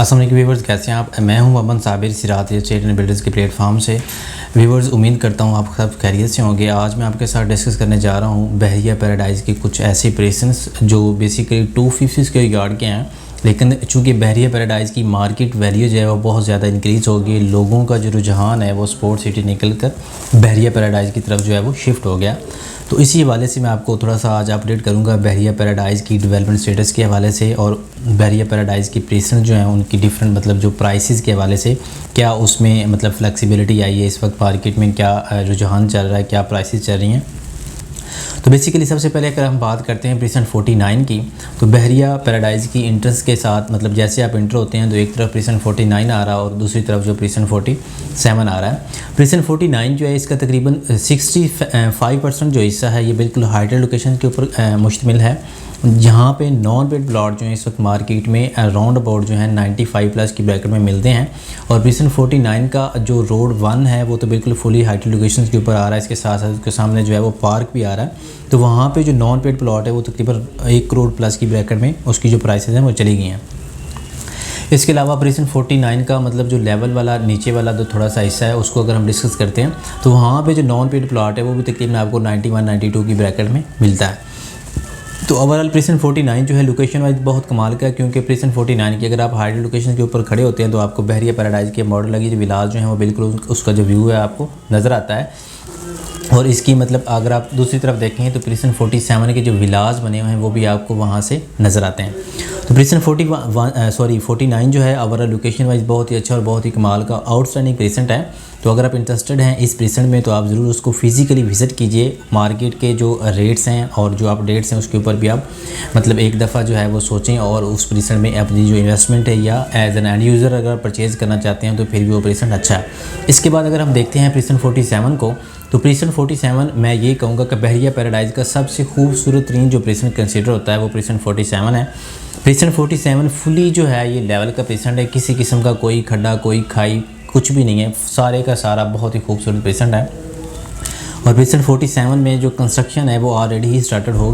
अस्सलाम वालेकुम व्यूवर्स, कैसे हैं आप। मैं हूं अमन साबिर सिरात एस्टेट एंड बिल्डर्स के प्लेटफॉर्म से। व्यूवर्स, उम्मीद करता हूं आप सब खैरियत से होंगे। आज मैं आपके साथ डिस्कस करने जा रहा हूं बहरिया पैराडाइज़ के कुछ ऐसे प्रेसेंस जो बेसिकली 250 स्क्वायर यार्ड के हैं, लेकिन चूँकि बहरिया पैराडाइज़ की मार्केट वैल्यू जो है वो बहुत ज़्यादा इंक्रीज़ हो गई। लोगों का जो रुझान है वो स्पोर्ट सिटी निकल कर बहरिया पैराडाइज़ की तरफ जो है वो शिफ्ट हो गया। तो इसी हवाले से मैं आपको थोड़ा सा आज अपडेट करूंगा बहरिया पैराडाइज़ की डेवलपमेंट स्टेटस के हवाले से, और बहरिया पैराडाइज़ की प्रेसेंस जो हैं उनकी डिफरेंट मतलब जो प्राइसेस के हवाले से क्या उसमें मतलब फ्लेक्सिबिलिटी आई है, इस वक्त मार्केट में क्या रुझान चल रहा है, क्या प्राइसेस चल रही हैं। तो बेसिकली सबसे पहले अगर हम बात करते हैं प्रेसेंट 49 की, तो बहरिया पैराडाइज़ की इंट्रेंस के साथ मतलब जैसे आप इंटर होते हैं तो एक तरफ प्रेसेंट 49 आ रहा है और दूसरी तरफ जो प्रेसेंट 47 आ रहा है। प्रेसेंट 49 जो है इसका तकरीबन 65% जो हिस्सा है ये बिल्कुल हाइटेड लोकेशन के ऊपर मुश्तमिल है, जहाँ पे नॉन पेड प्लॉट जो है इस वक्त मार्केट में अराउंड अबाउट जो है 95+ की ब्रैकेट में मिलते हैं। और प्रेसेंट 49 का जो रोड 1 है वो तो बिल्कुल फुली हाइटेड लोकेशन के ऊपर आ रहा है। इसके साथ साथ उसके सामने जो है वो पार्क भी आ रहा है। तो वहाँ पे जो नॉन पेड प्लॉट है वो तकरीबन 1 करोड़ प्लस की ब्रैकेट में उसकी जो प्राइसेस हैं वो चली गई हैं। इसके अलावा प्रेसेंट 49 का मतलब जो लेवल वाला नीचे वाला जो थोड़ा सा हिस्सा है उसको अगर हम डिस्कस करते हैं तो वहाँ पे जो नॉन पेड प्लॉट है वो भी तकरीबन आपको 91-92 की ब्रैकेट में मिलता है। तो ओवरऑल प्रेसेंट 49 जो है लोकेशन वाइज बहुत कमाल का है, क्योंकि प्रेसेंट 49 की अगर आप हाइटेड लोकेशन के ऊपर खड़े होते हैं तो आपको बहरिया पैराडाइज़ के मॉडल लगी जो विलास जो है वो बिल्कुल उसका जो व्यू है आपको नज़र आता है। और इसकी मतलब अगर आप दूसरी तरफ देखें तो प्रेसेंट 47 के जो विलास बने हुए हैं वो भी आपको वहाँ से नज़र आते हैं। तो प्रेसेंट 49 जो है ओवरऑल लोकेशन वाइज बहुत ही अच्छा और बहुत ही कमाल का आउटस्टैंडिंग प्रेसेंट है। तो अगर आप इंटरेस्टेड हैं इस प्रेसेंट में तो आप ज़रूर उसको फिज़िकली विज़िट कीजिए। मार्केट के जो रेट्स हैं और जो अपडेट्स हैं उसके ऊपर भी आप मतलब एक दफ़ा जो है वो सोचें, और उस प्रेसेंट में अपनी जो इन्वेस्टमेंट है या एज एन एंड यूज़र अगर परचेज़ करना चाहते हैं तो फिर भी वो प्रेसेंट अच्छा है। इसके बाद अगर हम देखते हैं प्रेसेंट 47 को, तो प्रेसेंट 47 मैं ये कहूँगा कि बहरिया पैराडाइज़ का सबसे खूबसूरत तरीन जो प्रेसेंट कंसिडर होता है वो प्रेसेंट 47 है। प्रेसेंट 47 फुली जो है ये लेवल का प्रेसेंट है, किसी किस्म का कोई खड्डा कोई खाई कुछ भी नहीं है, सारे का सारा बहुत ही खूबसूरत प्रेसेंट है। और प्रेसेंट 47 में जो कंस्ट्रक्शन है वो ऑलरेडी ही स्टार्ट हो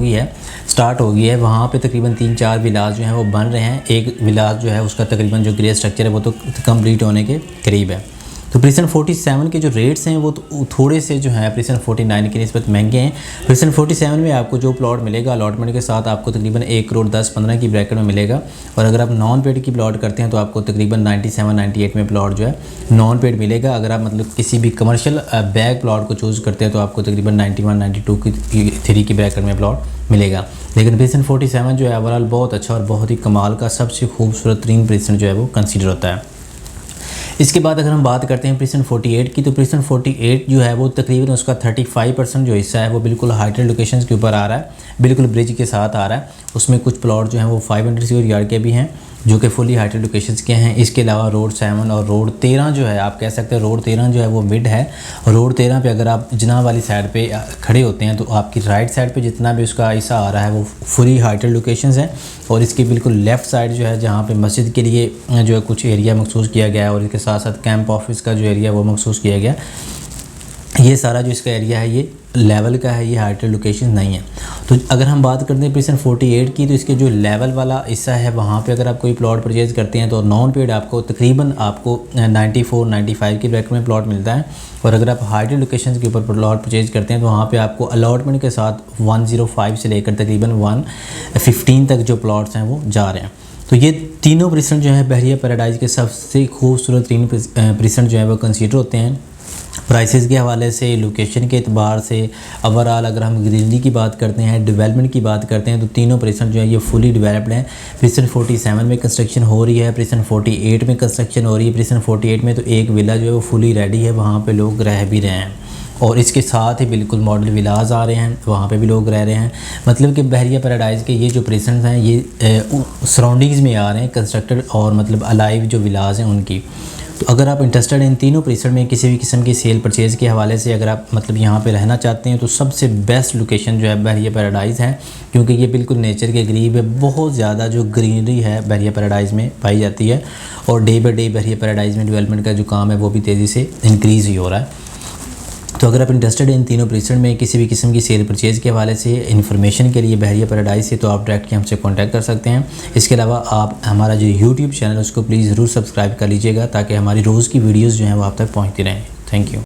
गई है। वहाँ पे तकरीबन 3-4 विलास जो हैं वो बन रहे हैं। एक विलास जो है उसका तकरीबन जो ग्रे स्ट्रक्चर है वो तो कंप्लीट होने के करीब है। तो प्रेसेंट 47 के जो रेट्स हैं वो तो थोड़े से जो है प्रेसेंट 49 की निस्बत महंगे हैं। प्रेसेंट 47 में आपको जो प्लॉट मिलेगा अलॉटमेंट के साथ आपको तकरीबन 1 करोड़ 10-15 की ब्रैकेट में मिलेगा। और अगर आप नॉन पेड की प्लॉट करते हैं तो आपको तकरीबन 97-98 में प्लॉट जो है नॉन पेड मिलेगा। अगर आप मतलब किसी भी कमर्शियल बैग प्लॉट को चूज़ करते हैं तो आपको तकरीबन 91-92 की 3 की ब्रैकेट में प्लॉट मिलेगा। लेकिन प्रेसेंट 47 जो है ओवरऑल बहुत अच्छा और बहुत ही कमाल का सबसे खूबसूरत तरीन प्रेसेंट जो है वो कंसिडर होता है। इसके बाद अगर हम बात करते हैं प्रेसेंट 48 की, तो प्रेसेंट 48 जो है वो तकरीबन उसका 35% जो हिस्सा है वो बिल्कुल हाइटेड लोकेशंस के ऊपर आ रहा है, बिल्कुल ब्रिज के साथ आ रहा है। उसमें कुछ प्लॉट जो हैं वो 500 स्क्वायर यार्ड के भी हैं जो कि फुली हाइटेड लोकेशंस के हैं। इसके अलावा रोड 7 और रोड 13 जो है आप कह सकते हैं रोड 13 जो है वो मिड है। रोड 13 पे अगर आप जनाब वाली साइड पे खड़े होते हैं तो आपकी राइट साइड पे जितना भी उसका हिस्सा आ रहा है वो फुली हाइटेड लोकेशंस हैं। और इसके बिल्कुल लेफ़्ट साइड जो है जहाँ पे मस्जिद के लिए जो है कुछ एरिया मखसूस किया गया है और इसके साथ साथ कैंप ऑफिस का जो एरिया वो मखसूस किया गया, ये सारा जो इसका एरिया है ये लेवल का है, ये हाइटेड लोकेशन नहीं है। तो अगर हम बात करते हैं प्रेसेंट 48 की, तो इसके जो लेवल वाला हिस्सा है वहाँ पे अगर आप कोई प्लॉट परचेज़ करते हैं तो नॉन पेड आपको तकरीबन आपको 94-95 की ब्रैकेट में प्लॉट मिलता है। और अगर आप हाइटेड लोकेशन के ऊपर प्लॉट परचेज़ करते हैं तो वहाँ पे आपको अलॉटमेंट के साथ 105 से लेकर तकरीबन 115 तक जो प्लॉट्स हैं वो जा रहे हैं। तो ये तीनों प्रेसेंट जो है बहरिया पैराडाइज़ के सबसे खूबसूरत 3 प्रेसेंट जो है वो कंसीडर होते हैं प्राइसेस के हवाले से, लोकेशन के एतबार से। ओवरऑल अगर हम ग्रीनरी की बात करते हैं, डेवलपमेंट की बात करते हैं, तो तीनों प्रेसेंट जो है ये फुली डेवलप्ड हैं। प्रेसेंट 47 में कंस्ट्रक्शन हो रही है, प्रेसेंट 48 में कंस्ट्रक्शन हो रही है। प्रेसेंट 48 में तो एक विला जो है वो फुली रेडी है, वहाँ पे लोग रह भी रहे हैं। और इसके साथ ही बिल्कुल मॉडल विलास आ रहे हैं, वहाँ पे भी लोग रह रहे हैं। मतलब कि बहरिया पैराडाइज़ के ये जो प्रेसेंट्स हैं ये सराउंडिंग्स में आ रहे हैं कंस्ट्रक्टेड और मतलब अलाइव जो विलास हैं उनकी। तो अगर आप इंटरेस्टेड हैं इन तीनों प्रेसेंट में किसी भी किस्म की सेल परचेज़ के हवाले से, अगर आप मतलब यहाँ पे रहना चाहते हैं तो सबसे बेस्ट लोकेशन जो है बहरिया पैराडाइज़ है, क्योंकि ये बिल्कुल नेचर के करीब है। बहुत ज़्यादा जो ग्रीनरी है बहरिया पैराडाइज़ में पाई जाती है और day by day Bahria paradise में डेवलपमेंट का जो काम है वो भी तेज़ी से इंक्रीज़ ही हो रहा है। तो अगर आप इंटरेस्टेड हैं इन तीनों प्रेसेंट में किसी भी किस्म की सेल परचेज़ के हवाले से इन्फॉर्मेशन के लिए बहरिया पैराडाइज से, तो आप डायरेक्टली हमसे कांटेक्ट कर सकते हैं। इसके अलावा आप हमारा जो यूट्यूब चैनल है उसको प्लीज़ ज़रूर सब्सक्राइब कर लीजिएगा ताकि हमारी रोज़ की वीडियोज़ जो हैं वो आप तक पहुँचती रहें। Thank you.